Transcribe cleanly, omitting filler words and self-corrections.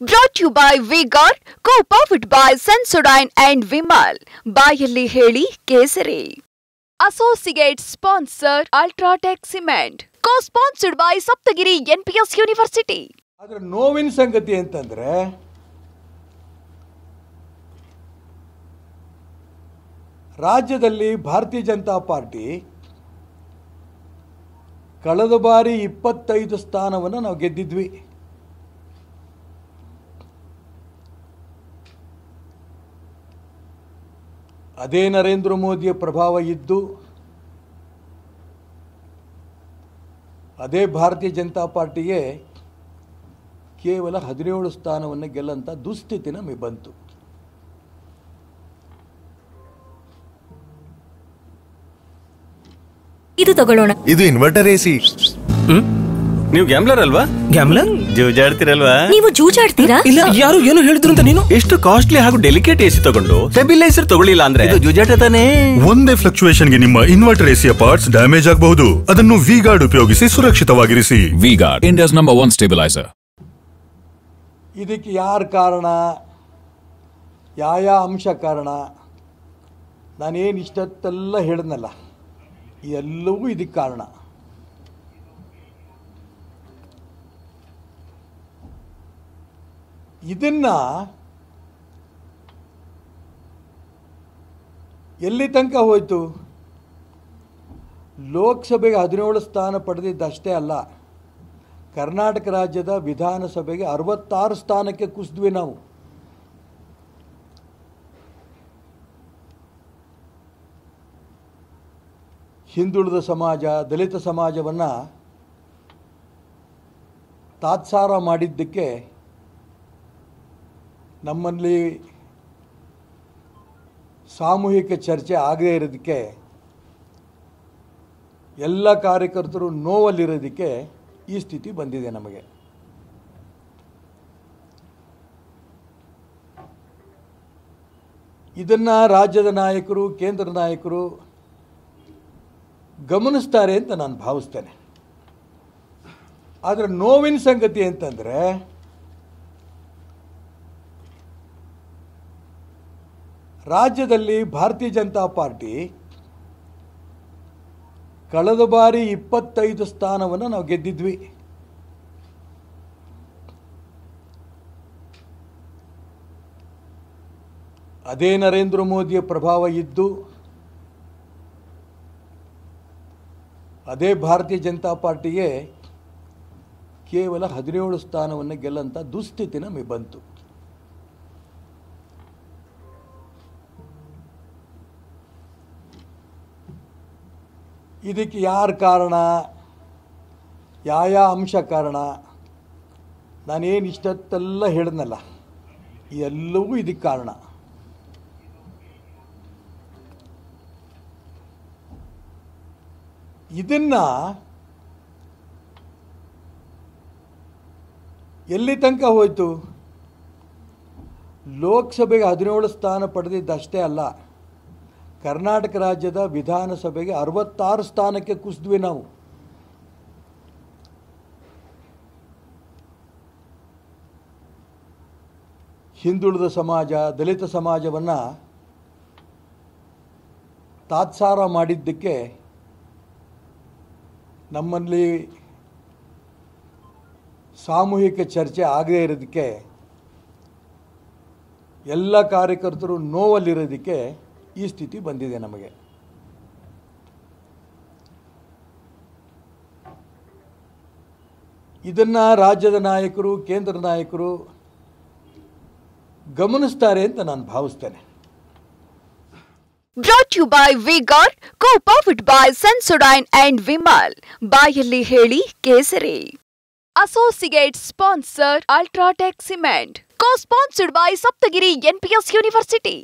Brought to you by V-Guard, co-powered by Sensodyne and Vimal. ಬಾಯಲ್ಲಿ ಹೇಳಿ ಕೇಸರಿ. Associate sponsor Ultratech Cement. Co-sponsored by Saptagiri NPS University. ಅದರ ನೋವಿನ ಸಂಗತಿ ಅಂತಂದ್ರೆ ರಾಜ್ಯದಲ್ಲಿ ಭಾರತೀಯ ಜನತಾ ಪಾರ್ಟಿ ಕಳೆದ ಬಾರಿ 25 ಸ್ಥಾನವನ್ನು ನಾವು ಗೆದ್ದಿದ್ವಿ. ಅದೇ ನರೇಂದ್ರ ಮೋದಿಯ ಪ್ರಭಾವ ಇದ್ದು ಅದೇ ಭಾರತೀಯ ಜನತಾ ಪಾರ್ಟಿಗೆ ಕೇವಲ 17 ಸ್ಥಾನವನ್ನು ಗೆಲ್ಲಂತ ದುಸ್ಥಿತಿ ನಮಗೆ ಬಂತು. ಇದು ತಗೊಳ್ಳೋಣ. ಇದು ಇನ್ವರ್ಟರ್ ಎಸಿ. ನೀವು ಗ್ಯಾಮ್ಲರ್ ಅಲ್ವಾ? ಗ್ಯಾಮ್ಲರ್ ಜೂಜಾಡ್ತಿರಲ್ವಾ? ನೀವು ಜೂಜಾಡ್ತೀರಾ? ಇಲ್ಲ, ಯಾರು ಏನು ಹೇಳಿದ್ರು ಅಂತ ನೀನು ಎಷ್ಟು ಕಾಸ್ಟ್ಲಿ ಹಾಗೂ ಡೆಲಿಕೇಟ್ ಎಸಿ ತಗೊಂಡು ಸ್ಟೆಬಿಲೈಸರ್ ತಗೊಳ್ಳಿಲ್ಲ ಅಂದ್ರೆ ಇದು ಜೂಜಾಟ ತಾನೇ. ಒಂದೇ ಫ್ಲಕ್ಚುಯೇಷನ್ ಗೆ ನಿಮ್ಮ ಇನ್ವರ್ಟರ್ ಎಸಿಯ ಪಾರ್ಟ್ಸ್ ಡ್ಯಾಮೇಜ್ ಆಗಬಹುದು. ಅದನ್ನು ವಿ-ಗಾರ್ಡ್ ಉಪಯೋಗಿಸಿ ಸುರಕ್ಷಿತವಾಗಿರಿಸಿ. V-Guard, India's #1 stabilizer. ಇದಕ್ಕೆ ಯಾರ ಕಾರಣ, ಯಾವ ಅಂಶ ಕಾರಣ, ನಾನೇನು ಇಷ್ಟೊತ್ತೆಲ್ಲ ಹೇಳಿದ್ನಲ್ಲ, ಎಲ್ಲವೂ ಇದಕ್ಕೆ ಕಾರಣ. ಇದನ್ನ ಎಲ್ಲಿ ತನಕ ಹೋಯಿತು? ಲೋಕಸಭೆಗೆ 17 ಸ್ಥಾನ ಪಡೆದಿದ್ದಷ್ಟೇ ಅಲ್ಲ, ಕರ್ನಾಟಕ ರಾಜ್ಯದ ವಿಧಾನಸಭೆಗೆ 66 ಸ್ಥಾನಕ್ಕೆ ಕುಸಿದ್ವಿ ನಾವು. ಹಿಂದುಳಿದ ಸಮಾಜ, ದಲಿತ ಸಮಾಜವನ್ನು ತಾತ್ಸಾರ ಮಾಡಿದ್ದಕ್ಕೆ, ನಮ್ಮಲ್ಲಿ ಸಾಮೂಹಿಕ ಚರ್ಚೆ ಆಗದೇ ಇರೋದಕ್ಕೆ, ಎಲ್ಲ ಕಾರ್ಯಕರ್ತರು ನೋವಲ್ಲಿರೋದಕ್ಕೆ ಈ ಸ್ಥಿತಿ ಬಂದಿದೆ ನಮಗೆ. ಇದನ್ನು ರಾಜ್ಯದ ನಾಯಕರು, ಕೇಂದ್ರ ನಾಯಕರು ಗಮನಿಸ್ತಾರೆ ಅಂತ ನಾನು ಭಾವಿಸ್ತೇನೆ. ಆದರೆ ನೋವಿನ ಸಂಗತಿ ಅಂತಂದರೆ ರಾಜ್ಯದಲ್ಲಿ ಭಾರತೀಯ ಜನತಾ ಪಾರ್ಟಿ ಕಳೆದ ಬಾರಿ 25 ಸ್ಥಾನವನ್ನು ನಾವು ಗೆದ್ದಿದ್ವಿ. ಅದೇ ನರೇಂದ್ರ ಮೋದಿಯ ಪ್ರಭಾವ ಇದ್ದು ಅದೇ ಭಾರತೀಯ ಜನತಾ ಪಾರ್ಟಿಗೆ ಕೇವಲ 17 ಸ್ಥಾನವನ್ನು ಗೆಲ್ಲಂತ ದುಸ್ಥಿತಿ ನಮಗೆ ಬಂತು. ಇದಕ್ಕೆ ಯಾರ ಕಾರಣ, ಯಾವ ಅಂಶ ಕಾರಣ, ನಾನೇನು ಇಷ್ಟೊತ್ತೆಲ್ಲ ಹೇಳಿದ್ನಲ್ಲ, ಎಲ್ಲವೂ ಇದಕ್ಕೆ ಕಾರಣ. ಇದನ್ನ ಎಲ್ಲಿ ತನಕ ಹೋಯಿತು? ಲೋಕಸಭೆಗೆ 17 ಸ್ಥಾನ ಪಡೆದಿದ್ದಷ್ಟೇ ಅಲ್ಲ, ಕರ್ನಾಟಕ ರಾಜ್ಯದ ವಿಧಾನಸಭೆಗೆ 66 ಸ್ಥಾನಕ್ಕೆ ಕುಸಿದ್ವಿ ನಾವು. ಹಿಂದುಳಿದ ಸಮಾಜ, ದಲಿತ ಸಮಾಜವನ್ನು ತಾತ್ಸಾರ ಮಾಡಿದ್ದಕ್ಕೆ, ನಮ್ಮಲ್ಲಿ ಸಾಮೂಹಿಕ ಚರ್ಚೆ ಆಗದೇ ಇರೋದಕ್ಕೆ, ಎಲ್ಲ ಕಾರ್ಯಕರ್ತರು ನೋವಲ್ಲಿರೋದಕ್ಕೆ ಈ ಸ್ಥಿತಿ ಬಂದಿದೆ ನಮಗೆ. ಇದನ್ನು ರಾಜ್ಯದ ನಾಯಕರು, ಕೇಂದ್ರ ನಾಯಕರು ಗಮನಿಸ್ತಾರೆ ಅಂತ ನಾನು ಭಾವಿಸ್ತೇನೆ. Brought to you by V-Guard, co-powered by Sensodyne and Vimal. ಬಾಯಲ್ಲಿ ಹೇಳಿ ಕೇಸರಿ. Associate sponsor Ultratech Cement. Co-sponsored by Saptagiri NPS University.